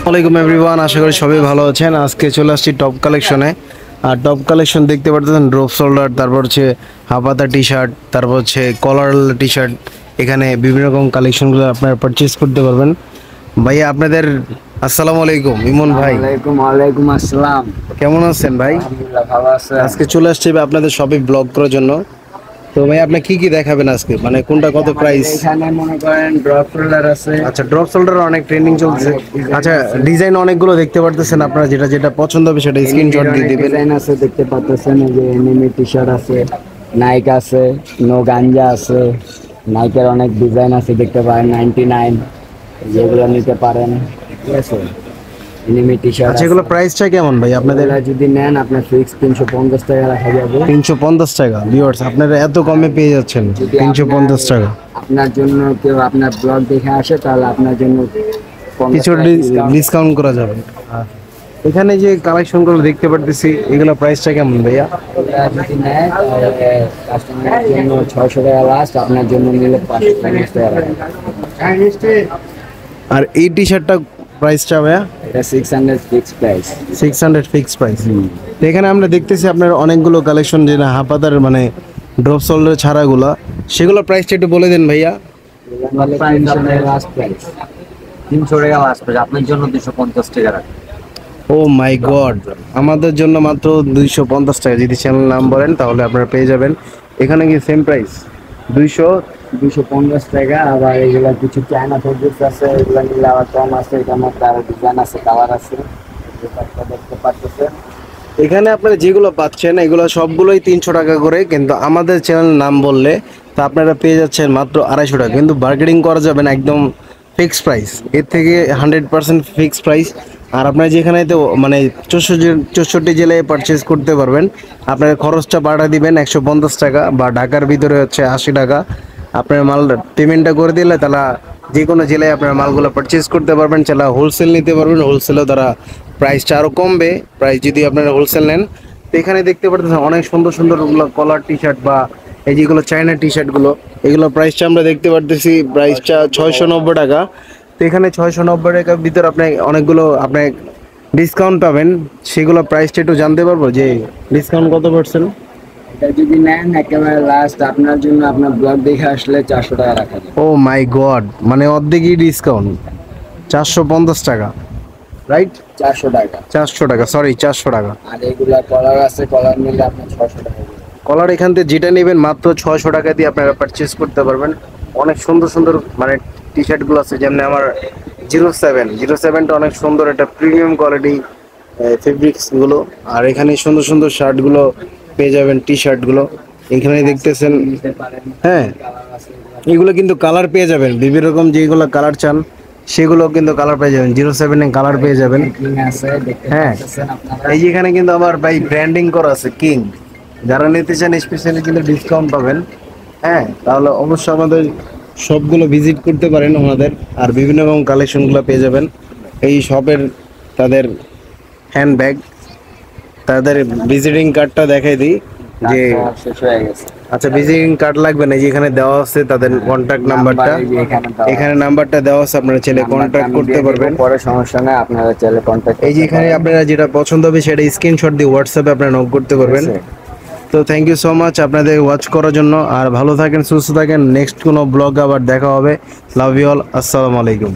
আসসালামু আলাইকুম এভরিওয়ান, আশা করি সবাই ভালো আছেন। আজকে চলে আসছি টপ কালেকশনে। আর টপ কালেকশন দেখতে পাচ্ছেন ড্রপ শোল্ডার, তারপর হচ্ছে হাফাতা টি শার্ট, তারপর হচ্ছে কলার টি শার্ট। এখানে বিভিন্ন রকম কালেকশনগুলো আপনারা পারচেজ করতে পারবেন। ভাইয়া আপনাদের আসসালামু আলাইকুম। ইমন ভাই, ওয়ালাইকুম আসসালাম। কেমন আছেন ভাই? আলহামদুলিল্লাহ ভালো আছে। আজকে চলে আসছি আপনাদের শপে ব্লগ করার জন্য। তো ভাই আপনি কি কি দেখাবেন আজকে, মানে কোনটা কত প্রাইস? এখানে মনে করেন ড্রপ শোল্ডার আছে। আচ্ছা, ড্রপ শোল্ডার অনেক ট্রেন্ডিং চলছে। আচ্ছা, ডিজাইন অনেকগুলো দেখতে পারতেছেন, আপনারা যেটা যেটা পছন্দ হবে সেটা স্ক্রিনশট দিয়ে দিবেন। ডিজাইন আছে দেখতে পাচ্ছেন, এই যে এনিমি টি শার্ট আছে, নাইক আছে, নো গাঞ্জা আছে, নাইকের অনেক ডিজাইন আছে দেখতে পারেন, 99 যেগুলো নিতে পারেন। ঠিক আছে, এনিমি টি শার্ট আচ্ছা, এগুলো প্রাইসটা কেমন ভাই আপনাদের? যদি নেন আপনার ফিক্স 350 টাকা রাখা যাবে। 350 টাকা? ভিউয়ার্স, আপনারা এত কমে পেয়ে যাচ্ছেন 350 টাকা। আপনার জন্য কেউ আপনার ব্লগ দেখে আসে তাহলে আপনার জন্য কিছু ডিসকাউন্ট করা যাবে। এখানে যে কালেকশনগুলো দেখতে পারতেছি, এগুলো প্রাইসটা কেমন ভাইয়া? যদি নেয় তাহলে কাস্টমারের জন্য 600 টাকা লাস্ট, আপনার জন্য নিলে 550 টাকা রাখা। আর এই টি শার্টটা প্রাইসটা ভাইয়া? এটা 600 ফিক্স প্রাইস। 600 fix price. তো এখানে আমরা দেখতেছি আপনার অনেকগুলো কালেকশন, যে না হাফাতার মানে ড্রপ শোল্ডার ছাড়াগুলো, সেগুলো প্রাইসটা একটু বলে দেন ভাইয়া। লাস্ট প্রাইস 300 টাকা লাস্ট প্রাইস, আপনার জন্য 250 টাকা রাখা। ও মাই গড, আমাদের জন্য মাত্র 250 টাকা। যদি চ্যানেল নাম বলেন তাহলে আপনারা পেয়ে যাবেন। এখানে কি সেম প্রাইস 250 টাকা। আবার এগুলা কিছু চায়না ফেব্রিক্স আছে, এগুলা নিলে আবার কম আছে। এটার মধ্যে আরো ডিজাইন আছে, কালার আছে, যেটা দেখতে পাচ্ছেন। এখানে আপনারা যেগুলো পাচ্ছেন এগুলো সবগুলোই 300 টাকা করে, কিন্তু আমাদের চ্যানেল নাম বললে তা আপনারা পেয়ে যাচ্ছেন মাত্র 250 টাকা। কিন্তু বার্গেনিং করা যাবে না, একদম ফিক্সড প্রাইস, এর থেকে 100% ফিক্সড প্রাইস। আর আপনারা যেখানে তো মানে 64 জেলায় পারচেস করতে পারবেন। আপনার খরচটা বাড়া দিবেন 150 টাকা, বা ঢাকার ভিতরে হচ্ছে 80 টাকা। আপনার মাল পেমেন্টটা করে দিলে তারা যে কোনো জেলায় আপনার মালগুলো পারচেস করতে পারবেন। চালা হোলসেল নিতে পারবেন, হোলসেলেও তারা প্রাইসটা আরও কমবে প্রাইস যদি আপনারা হোলসেল নেন। তো এখানে দেখতে পাচ্ছেন অনেক সুন্দর সুন্দর কলার টি শার্ট, বা এই যেগুলো চায়না টি শার্টগুলো, এগুলো প্রাইসটা আমরা দেখতে পারতেছি প্রাইসটা 690 টাকা। তো এখানে 690 টাকার ভিতরে আপনি অনেকগুলো আপনি ডিসকাউন্ট পাবেন। সেগুলো প্রাইসটা একটু জানতে পারবো যে ডিসকাউন্ট কত পার্সেন্ট? এটা যদি নেন একেবারে লাস্ট, আপনার জন্য আপনার ব্লগ দেখে আসলে 400 টাকা রাখা যাবে। ও মাই গড, মানে অর্ধেকই ডিসকাউন্ট, 450 টাকা, রাইট? 400 টাকা, 400 টাকা, সরি 400 টাকা। আর এগুলা কলার আছে, কলার নিলে আপনার 600 টাকা যাবে। কলার এখান থেকে যেটা নেবেন মাত্র 600 টাকা দিয়ে আপনারা পারচেস করতে পারবেন। অনেক সুন্দর সুন্দর মানে টি শার্টগুলো আছে, যেমন আমার 07টা অনেক সুন্দর, একটা প্রিমিয়াম কোয়ালিটি ফেব্রিক্সগুলো। আর এখানে সুন্দর সুন্দর শার্টগুলো পেয়ে যাবেন, টি শার্টগুলো এখানে দেখতেছেন। নিতে পারেন, হ্যাঁ, কালার আছে এগুলো কিন্তু কালার পেয়ে যাবেন, বিভিন্ন রকম যেগুলো কালার চান সেগুলো কিন্তু কালার পেয়ে যাবেন। 07 এ কালার পেয়ে যাবেন। আছে, দেখতে হ্যাঁ, পাচ্ছেন আপনারা। এই যেখানে কিন্তু আবার ভাই ব্র্যান্ডিং করা আছে কিং। যারা নিতে চান স্পেশালি কিন্তু ডিসকাউন্ট পাবেন। হ্যাঁ, তাহলে অবশ্যই আমাদের সবগুলো ভিজিট করতে পারেন ওনাদের, আর বিভিন্ন রকম কালেকশনগুলো পেয়ে যাবেন। এই শপের তাদের হ্যান্ডব্যাগ, তাদের ভিজিটিং কার্ডটা দেখাই দিই যে শেষ হয়ে গেছে। আচ্ছা, ভিজিটিং কার্ড লাগবে না, যেখানে দেওয়া আছে তাদের কন্ট্যাক্ট নাম্বারটা, এখানে নাম্বারটা দেওয়া আছে, আপনারা চাইলে কন্ট্যাক্ট করতে পারবেন। পরে সমস্যা নাই, আপনারা চাইলে কন্ট্যাক্ট। এই যে এখানে আপনারা যেটা পছন্দ হবে সেটা স্ক্রিনশট দিয়ে হোয়াটসঅ্যাপে আপনারা নক করতে পারবেন। তো থ্যাংক ইউ সো মাচ আপনাদের ওয়াচ করার জন্য। আর ভালো থাকেন, সুস্থ থাকেন। নেক্সট কোনো ব্লগ আবার দেখা হবে। লাভ ইউ অল, আসসালামু আলাইকুম।